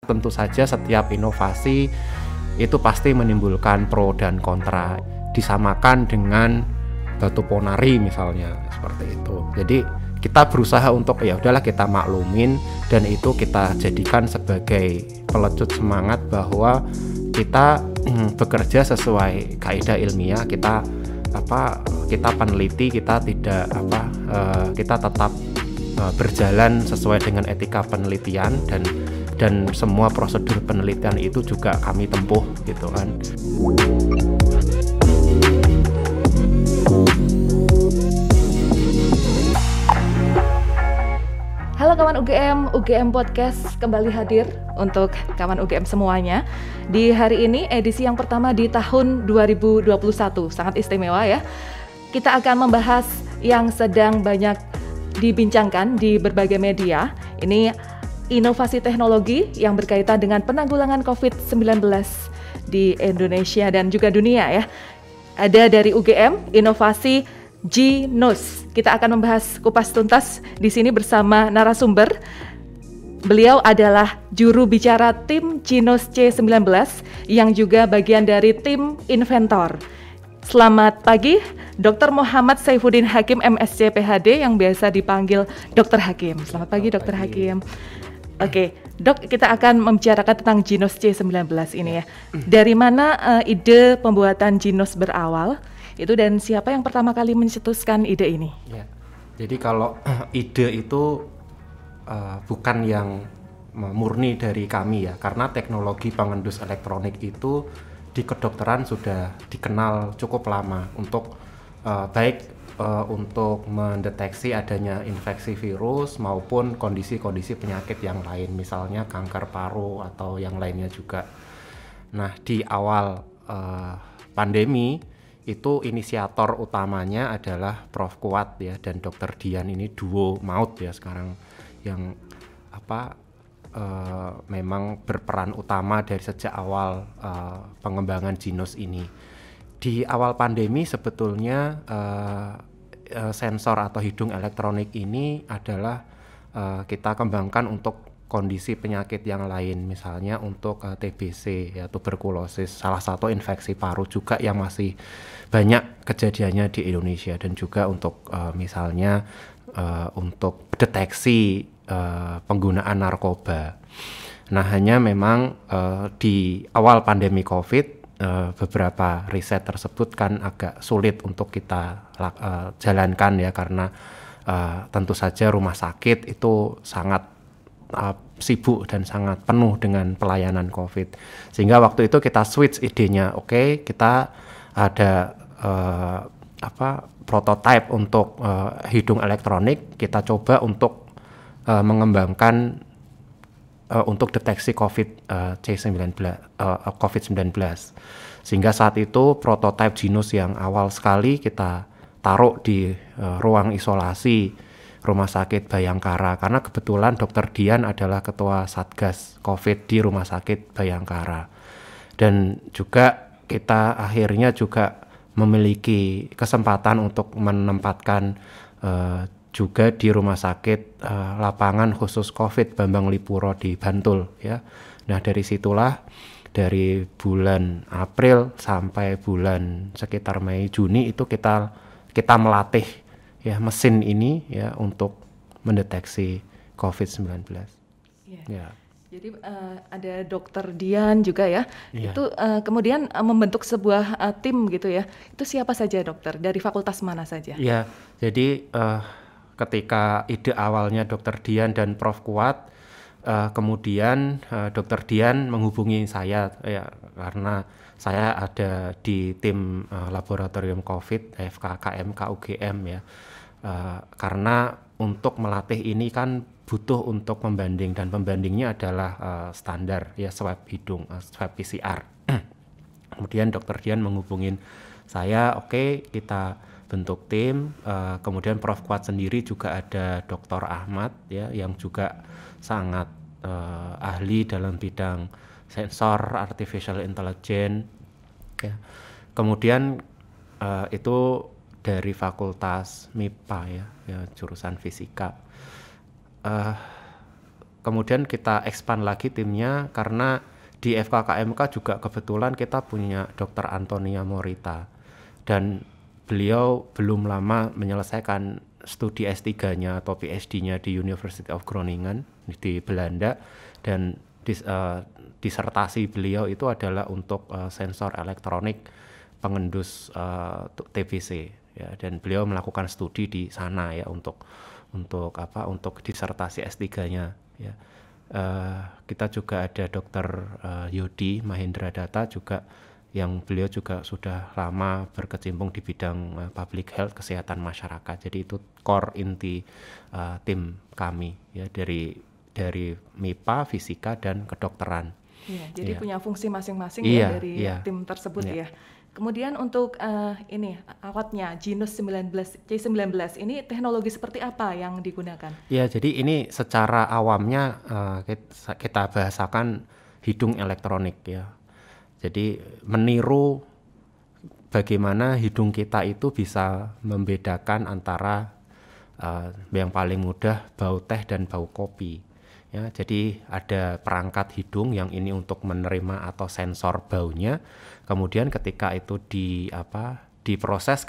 Tentu saja setiap inovasi itu pasti menimbulkan pro dan kontra. Disamakan dengan batu ponari misalnya, seperti itu. Jadi kita berusaha untuk ya udahlah kita maklumin, dan itu kita jadikan sebagai pelecut semangat bahwa kita bekerja sesuai kaidah ilmiah. Kita peneliti, kita tidak kita tetap berjalan sesuai dengan etika penelitian, dan semua prosedur penelitian itu juga kami tempuh gitu kan. Halo kawan UGM Podcast kembali hadir untuk kawan UGM semuanya. Di hari ini edisi yang pertama di tahun 2021, sangat istimewa ya. Kita akan membahas yang sedang banyak dibincangkan di berbagai media. Ini inovasi teknologi yang berkaitan dengan penanggulangan COVID-19 di Indonesia dan juga dunia ya. Ada dari UGM, inovasi Genos. Kita akan membahas kupas tuntas di sini bersama narasumber. Beliau adalah juru bicara tim Genos C19 yang juga bagian dari tim inventor. Selamat pagi, Dr. Muhammad Saifuddin Hakim MSc PhD yang biasa dipanggil Dr. Hakim. Selamat pagi Dr. Hakim. Oke, Dok, kita akan membicarakan tentang Genos C19 ini ya. Dari mana ide pembuatan Genos berawal? Itu dan siapa yang pertama kali mencetuskan ide ini? Ya. Jadi kalau ide itu bukan yang murni dari kami ya, karena teknologi pengendus elektronik itu di kedokteran sudah dikenal cukup lama untuk untuk mendeteksi adanya infeksi virus maupun kondisi-kondisi penyakit yang lain, misalnya kanker paru atau yang lainnya juga. Nah, di awal pandemi itu inisiator utamanya adalah Prof. Kuat ya dan Dr. Dian, ini duo maut ya sekarang yang memang berperan utama dari sejak awal pengembangan Genos ini. Di awal pandemi sebetulnya sensor atau hidung elektronik ini adalah kita kembangkan untuk kondisi penyakit yang lain, misalnya untuk TBC ya, tuberkulosis, salah satu infeksi paru juga yang masih banyak kejadiannya di Indonesia, dan juga untuk misalnya untuk deteksi penggunaan narkoba. Nah, hanya memang di awal pandemi COVID beberapa riset tersebut kan agak sulit untuk kita jalankan ya, karena tentu saja rumah sakit itu sangat sibuk dan sangat penuh dengan pelayanan COVID, sehingga waktu itu kita switch idenya. Oke, kita ada prototipe untuk hidung elektronik, kita coba untuk mengembangkan untuk deteksi COVID-19, sehingga saat itu prototipe Genos yang awal sekali kita taruh di ruang isolasi Rumah Sakit Bayangkara, karena kebetulan Dr. Dian adalah ketua Satgas COVID di Rumah Sakit Bayangkara, dan juga kita akhirnya juga memiliki kesempatan untuk menempatkan juga di rumah sakit lapangan khusus COVID Bambang Lipuro di Bantul ya. Nah, dari situlah dari bulan April sampai bulan sekitar Mei Juni itu kita melatih ya mesin ini ya untuk mendeteksi COVID-19. Ya. Jadi ada Dr. Dian juga ya. Itu kemudian membentuk sebuah tim gitu ya. Itu siapa saja dokter? Dari fakultas mana saja? Ya, jadi ketika ide awalnya Dr. Dian dan Prof. Kuat, kemudian Dr. Dian menghubungi saya ya, karena saya ada di tim laboratorium COVID FK KMK UGM ya, karena untuk melatih ini kan butuh untuk pembanding, dan pembandingnya adalah standar ya, swab hidung, swab PCR. Kemudian Dr. Dian menghubungin saya, oke, kita bentuk tim. Kemudian Prof. Kuat sendiri juga ada Dr. Ahmad ya, yang juga sangat ahli dalam bidang sensor artificial intelligence ya. Kemudian itu dari Fakultas MIPA ya, jurusan fisika. kemudian kita expand lagi timnya karena di FKKMK juga kebetulan kita punya Dr. Antonia Morita dan beliau belum lama menyelesaikan studi S3-nya atau PhD-nya di University of Groningen di Belanda, dan disertasi beliau itu adalah untuk sensor elektronik pengendus TBC ya, dan beliau melakukan studi di sana ya untuk disertasi S3-nya ya. Kita juga ada Dr. Yodi Mahendra Data juga, yang beliau juga sudah lama berkecimpung di bidang public health, kesehatan masyarakat. Jadi itu core inti tim kami ya, dari MIPA, fisika dan kedokteran. Iya, jadi punya fungsi masing-masing dari tim tersebut ya. Kemudian untuk ini alatnya Genus C19 ini teknologi seperti apa yang digunakan? Ya, jadi ini secara awamnya kita bahasakan hidung elektronik ya. Jadi meniru bagaimana hidung kita itu bisa membedakan antara yang paling mudah bau teh dan bau kopi. Ya, jadi ada perangkat hidung yang ini untuk menerima atau sensor baunya. Kemudian ketika itu diproses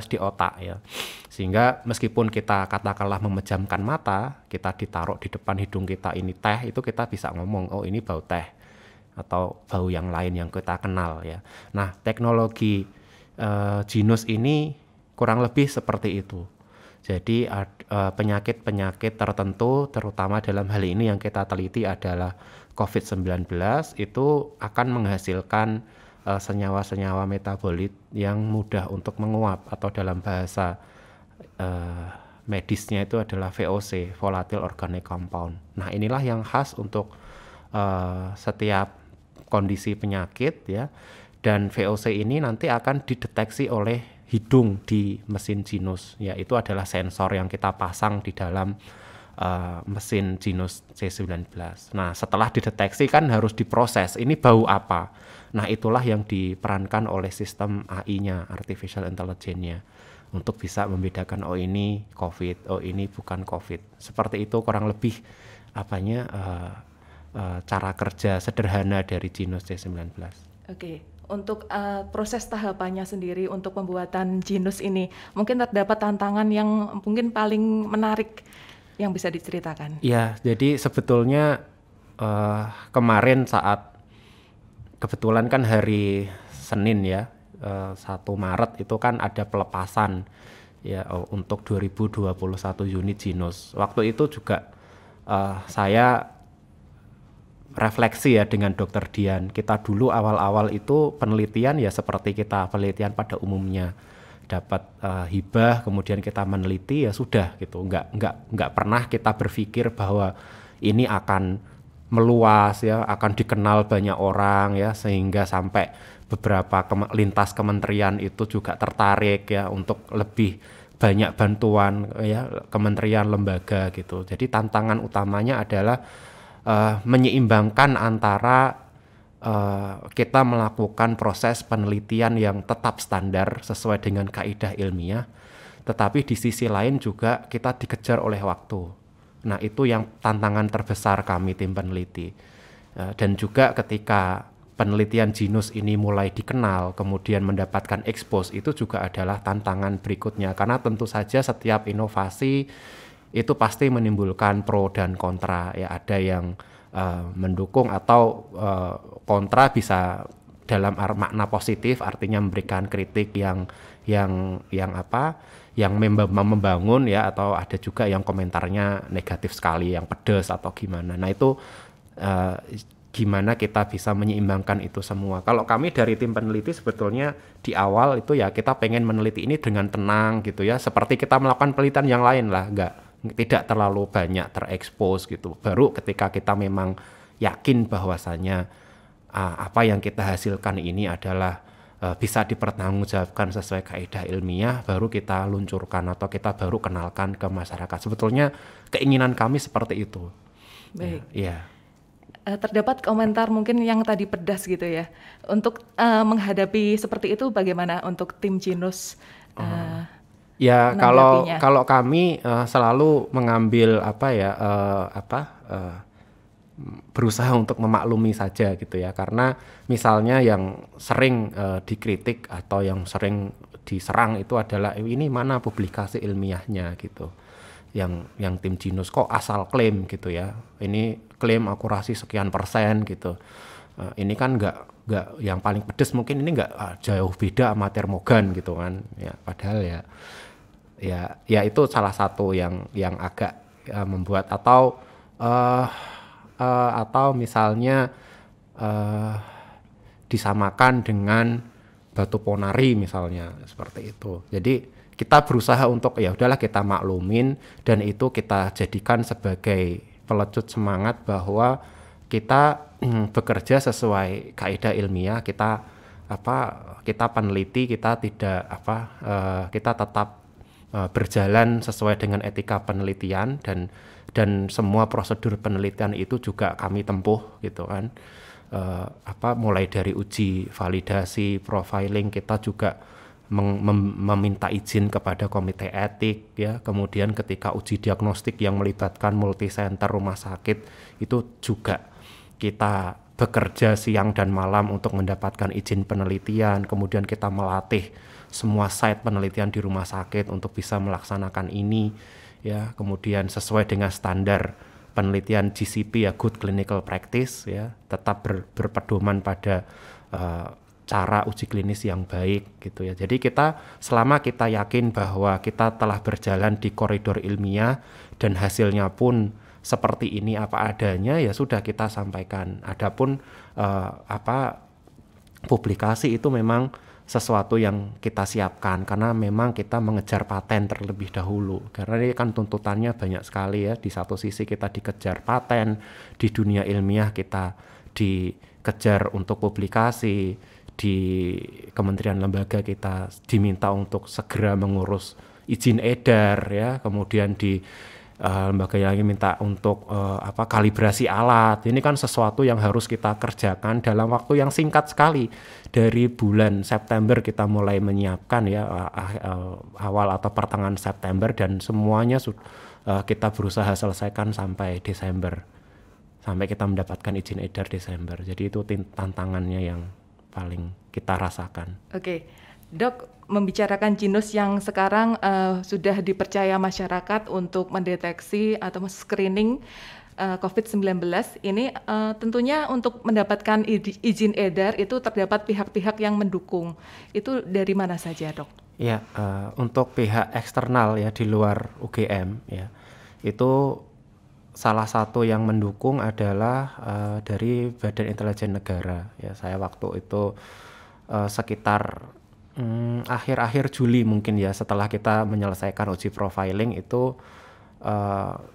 di otak ya. Sehingga meskipun kita katakanlah memejamkan mata, kita ditaruh di depan hidung kita ini teh, itu kita bisa ngomong, oh ini bau teh atau bau yang lain yang kita kenal ya. Nah, teknologi Genus ini kurang lebih seperti itu. Jadi penyakit-penyakit tertentu, terutama dalam hal ini yang kita teliti adalah COVID-19, itu akan menghasilkan senyawa-senyawa metabolit yang mudah untuk menguap, atau dalam bahasa medisnya itu adalah VOC, Volatile Organic Compound. Nah, inilah yang khas untuk setiap kondisi penyakit ya, dan VOC ini nanti akan dideteksi oleh hidung di mesin Genus ya. Itu adalah sensor yang kita pasang di dalam mesin Genus C19. Nah, setelah dideteksi kan harus diproses, ini bau apa. Nah, itulah yang diperankan oleh sistem AI-nya, Artificial Intelligence-nya, untuk bisa membedakan oh ini COVID, oh ini bukan COVID. Seperti itu kurang lebih cara kerja sederhana dari Genus C19. Oke. Untuk proses tahapannya sendiri untuk pembuatan Genus ini, mungkin terdapat tantangan yang mungkin paling menarik yang bisa diceritakan. Ya, jadi sebetulnya kemarin saat kebetulan kan hari Senin ya, 1 Maret itu kan ada pelepasan ya untuk 2021 unit Genus. Waktu itu juga saya refleksi ya dengan Dr. Dian. Kita dulu awal-awal itu penelitian ya seperti kita penelitian pada umumnya, dapat hibah kemudian kita meneliti ya sudah gitu. Nggak pernah kita berpikir bahwa ini akan meluas ya, akan dikenal banyak orang ya, sehingga sampai beberapa lintas kementerian itu juga tertarik ya untuk lebih banyak bantuan ya, kementerian, lembaga gitu. Jadi tantangan utamanya adalah menyeimbangkan antara kita melakukan proses penelitian yang tetap standar sesuai dengan kaidah ilmiah, tetapi di sisi lain juga kita dikejar oleh waktu. Nah, itu yang tantangan terbesar kami tim peneliti. Dan juga ketika penelitian Genus ini mulai dikenal, kemudian mendapatkan expose, itu juga adalah tantangan berikutnya, karena tentu saja setiap inovasi itu pasti menimbulkan pro dan kontra ya. Ada yang mendukung atau kontra, bisa dalam makna positif, artinya memberikan kritik yang membangun ya, atau ada juga yang komentarnya negatif sekali, yang pedas atau gimana. Nah, itu gimana kita bisa menyeimbangkan itu semua. Kalau kami dari tim peneliti sebetulnya di awal itu ya kita pengen meneliti ini dengan tenang gitu ya, seperti kita melakukan penelitian yang lain lah, tidak terlalu banyak terekspos gitu. Baru ketika kita memang yakin bahwasannya apa yang kita hasilkan ini adalah bisa dipertanggungjawabkan sesuai kaidah ilmiah, baru kita luncurkan atau kita baru kenalkan ke masyarakat. Sebetulnya keinginan kami seperti itu. Baik. Ya. Terdapat komentar mungkin yang tadi pedas gitu ya. Untuk menghadapi seperti itu bagaimana untuk tim Genus? Ya, kalau kami selalu mengambil berusaha untuk memaklumi saja gitu ya, karena misalnya yang sering dikritik atau yang sering diserang itu adalah ini mana publikasi ilmiahnya gitu, yang tim Genus kok asal klaim gitu ya, ini klaim akurasi sekian persen gitu. Ini kan nggak yang paling pedes mungkin ini nggak jauh beda sama termogan gitu kan ya, padahal ya itu salah satu yang agak membuat atau misalnya disamakan dengan batu ponari misalnya seperti itu. Jadi kita berusaha untuk ya udahlah kita maklumin, dan itu kita jadikan sebagai pelecut semangat bahwa kita bekerja sesuai kaidah ilmiah, kita peneliti, kita kita tetap berjalan sesuai dengan etika penelitian, dan semua prosedur penelitian itu juga kami tempuh gitu kan. Mulai dari uji validasi, profiling, kita juga meminta izin kepada komite etik ya. Kemudian ketika uji diagnostik yang melibatkan multisenter rumah sakit itu juga kita bekerja siang dan malam untuk mendapatkan izin penelitian. Kemudian kita melatih semua site penelitian di rumah sakit untuk bisa melaksanakan ini ya. Kemudian sesuai dengan standar penelitian GCP ya, Good Clinical Practice ya, tetap berpedoman pada cara uji klinis yang baik gitu ya. Jadi selama kita yakin bahwa kita telah berjalan di koridor ilmiah dan hasilnya pun seperti ini apa adanya, ya sudah kita sampaikan. Adapun publikasi itu memang sesuatu yang kita siapkan, karena memang kita mengejar paten terlebih dahulu, karena ini kan tuntutannya banyak sekali ya. Di satu sisi kita dikejar paten, di dunia ilmiah kita dikejar untuk publikasi, di kementerian lembaga kita diminta untuk segera mengurus izin edar ya, kemudian di lembaga yang lain minta untuk kalibrasi alat. Ini kan sesuatu yang harus kita kerjakan dalam waktu yang singkat sekali. Dari bulan September kita mulai menyiapkan ya, awal atau pertengahan September, dan semuanya kita berusaha selesaikan sampai Desember, sampai kita mendapatkan izin edar Desember. Jadi itu tantangannya yang paling kita rasakan. Oke, Dok, membicarakan Genus yang sekarang sudah dipercaya masyarakat untuk mendeteksi atau screening COVID-19 ini, tentunya untuk mendapatkan izin edar itu terdapat pihak-pihak yang mendukung. Itu dari mana saja, Dok? Ya, untuk pihak eksternal ya di luar UGM ya, itu salah satu yang mendukung adalah dari Badan Intelijen Negara ya. Saya waktu itu sekitar akhir-akhir Juli mungkin ya, setelah kita menyelesaikan uji profiling itu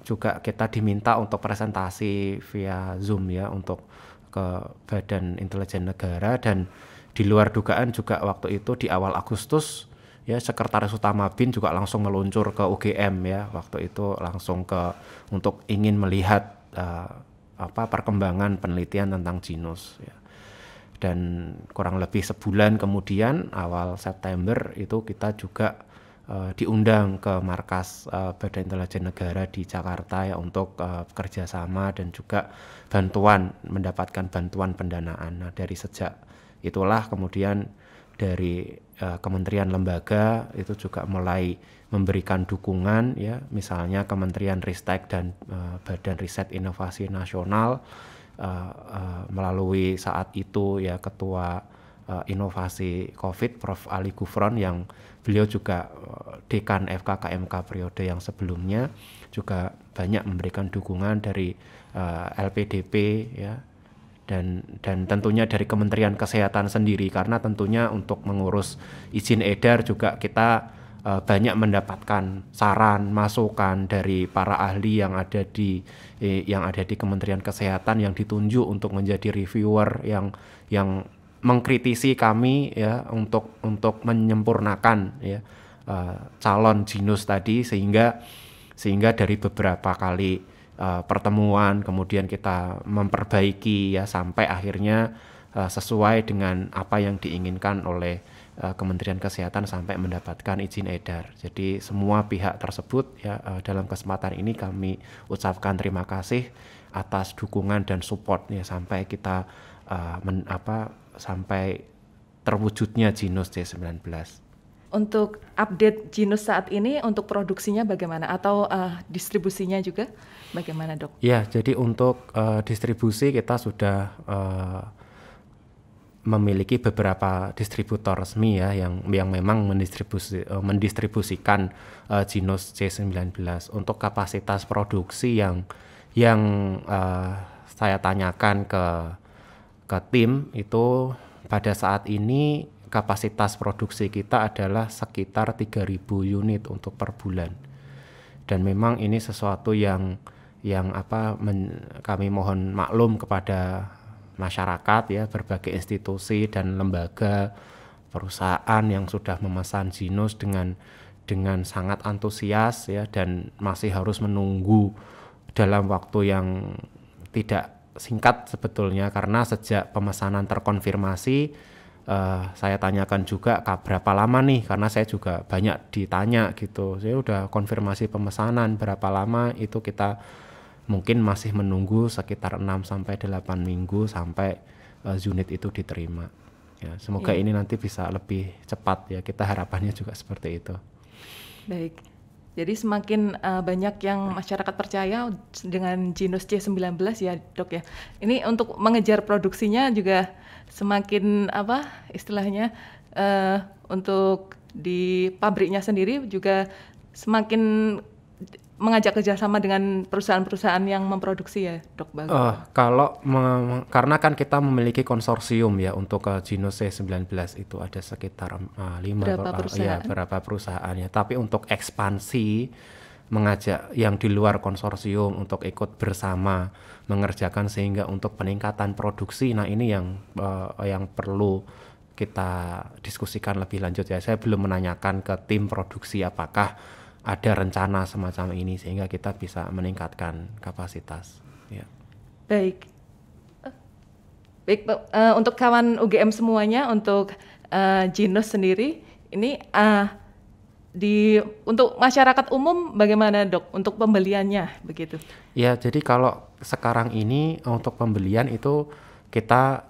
juga kita diminta untuk presentasi via Zoom ya, untuk ke Badan Intelijen Negara. Dan di luar dugaan juga waktu itu di awal Agustus ya, Sekretaris Utama BIN juga langsung meluncur ke UGM ya, waktu itu langsung untuk ingin melihat perkembangan penelitian tentang Genus ya. Dan kurang lebih sebulan kemudian, awal September itu kita juga diundang ke markas Badan Intelijen Negara di Jakarta ya, untuk kerjasama dan juga mendapatkan bantuan pendanaan. Nah, dari sejak itulah kemudian dari kementerian lembaga itu juga mulai memberikan dukungan ya, misalnya Kementerian Ristek dan Badan Riset Inovasi Nasional melalui saat itu ya Ketua Inovasi COVID Prof. Ali Gufron, yang beliau juga Dekan FKKMK periode yang sebelumnya, juga banyak memberikan dukungan dari LPDP ya, dan tentunya dari Kementerian Kesehatan sendiri, karena tentunya untuk mengurus izin edar juga kita banyak mendapatkan saran, masukan dari para ahli yang ada di Kementerian Kesehatan, yang ditunjuk untuk menjadi reviewer yang mengkritisi kami ya, untuk menyempurnakan ya calon Genus tadi, sehingga dari beberapa kali pertemuan kemudian kita memperbaiki ya, sampai akhirnya sesuai dengan apa yang diinginkan oleh Kementerian Kesehatan sampai mendapatkan izin edar. Jadi semua pihak tersebut ya, dalam kesempatan ini kami ucapkan terima kasih atas dukungan dan support ya sampai kita sampai terwujudnya Jinos C19. Untuk update Jinos saat ini untuk produksinya bagaimana atau distribusinya juga bagaimana, Dok? Ya, jadi untuk distribusi kita sudah memiliki beberapa distributor resmi ya yang memang mendistribusikan Jinos C19. Untuk kapasitas produksi yang saya tanyakan ke tim itu pada saat ini kapasitas produksi kita adalah sekitar 3.000 unit untuk per bulan. Dan memang ini sesuatu yang kami mohon maklum kepada masyarakat ya, berbagai institusi dan lembaga perusahaan yang sudah memesan Jinos dengan sangat antusias ya, dan masih harus menunggu dalam waktu yang tidak singkat sebetulnya, karena sejak pemesanan terkonfirmasi saya tanyakan juga berapa lama nih, karena saya juga banyak ditanya gitu, saya udah konfirmasi pemesanan berapa lama, itu kita mungkin masih menunggu sekitar 6-8 minggu sampai unit itu diterima ya. Semoga ini nanti bisa lebih cepat ya, kita harapannya juga seperti itu. Baik. Jadi semakin banyak yang masyarakat percaya dengan Jinos C19 ya, Dok ya. Ini untuk mengejar produksinya juga semakin istilahnya untuk di pabriknya sendiri juga semakin mengajak kerjasama dengan perusahaan-perusahaan yang memproduksi ya, Dok? Karena kan kita memiliki konsorsium ya untuk Jinos C19 itu ada sekitar 5 berapa perusahaan ya. Tapi untuk ekspansi mengajak yang di luar konsorsium untuk ikut bersama mengerjakan sehingga untuk peningkatan produksi. Nah ini yang perlu kita diskusikan lebih lanjut ya. Saya belum menanyakan ke tim produksi apakah ada rencana semacam ini sehingga kita bisa meningkatkan kapasitas. Ya. Baik, untuk kawan UGM semuanya, untuk Jinos sendiri, ini untuk masyarakat umum bagaimana, Dok? Untuk pembeliannya begitu? Ya, jadi kalau sekarang ini untuk pembelian itu kita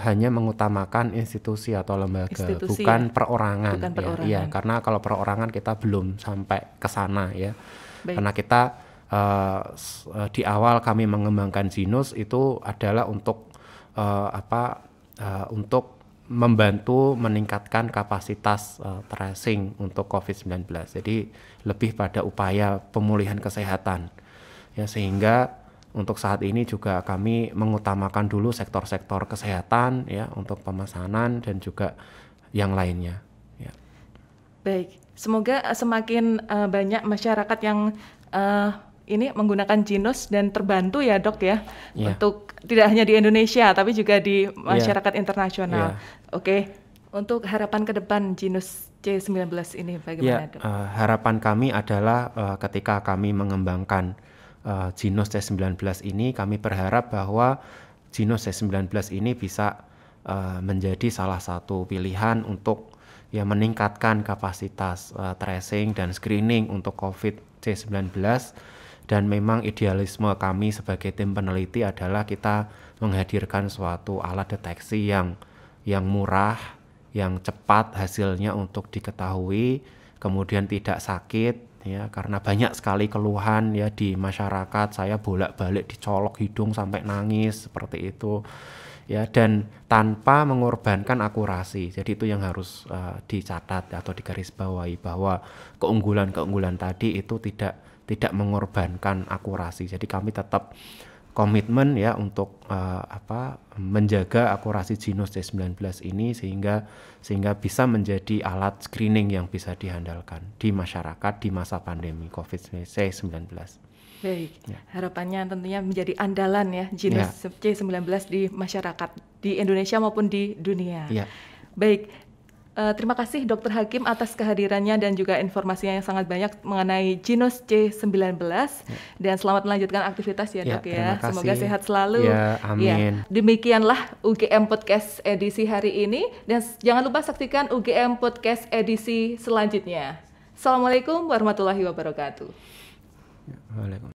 hanya mengutamakan institusi atau lembaga, bukan perorangan. Bukan perorangan. Ya, karena kalau perorangan kita belum sampai ke sana ya. Baik. Karena kita di awal kami mengembangkan Jinos itu adalah untuk untuk membantu meningkatkan kapasitas tracing untuk COVID-19. Jadi lebih pada upaya pemulihan kesehatan ya, sehingga untuk saat ini juga kami mengutamakan dulu sektor-sektor kesehatan ya untuk pemesanan dan juga yang lainnya. Ya. Baik, semoga semakin banyak masyarakat yang ini menggunakan Jinos dan terbantu ya, Dok ya, untuk tidak hanya di Indonesia tapi juga di masyarakat internasional. Oke, untuk harapan ke depan Jinos C19 ini bagaimana, Dok? Harapan kami adalah ketika kami mengembangkan Jinos C19 ini, kami berharap bahwa Jinos C19 ini bisa menjadi salah satu pilihan untuk meningkatkan kapasitas tracing dan screening untuk COVID C19. Dan memang idealisme kami sebagai tim peneliti adalah kita menghadirkan suatu alat deteksi yang murah, yang cepat hasilnya untuk diketahui, kemudian tidak sakit. Ya, karena banyak sekali keluhan ya di masyarakat, saya bolak-balik dicolok hidung sampai nangis seperti itu ya, dan tanpa mengorbankan akurasi. Jadi itu yang harus dicatat atau digarisbawahi, bahwa keunggulan tadi itu tidak mengorbankan akurasi. Jadi kami tetap komitmen ya untuk menjaga akurasi Jinos C19 ini sehingga bisa menjadi alat screening yang bisa diandalkan di masyarakat di masa pandemi COVID-19. Baik, harapannya tentunya menjadi andalan ya Jinos C19 di masyarakat di Indonesia maupun di dunia. Baik. Terima kasih Dr. Hakim atas kehadirannya dan juga informasinya yang sangat banyak mengenai Jinos C19 dan selamat melanjutkan aktivitas ya, Dok ya. Semoga sehat selalu. Ya, amin. Demikianlah UGM Podcast edisi hari ini dan jangan lupa saksikan UGM Podcast edisi selanjutnya. Assalamualaikum warahmatullahi wabarakatuh. Waalaikumsalam.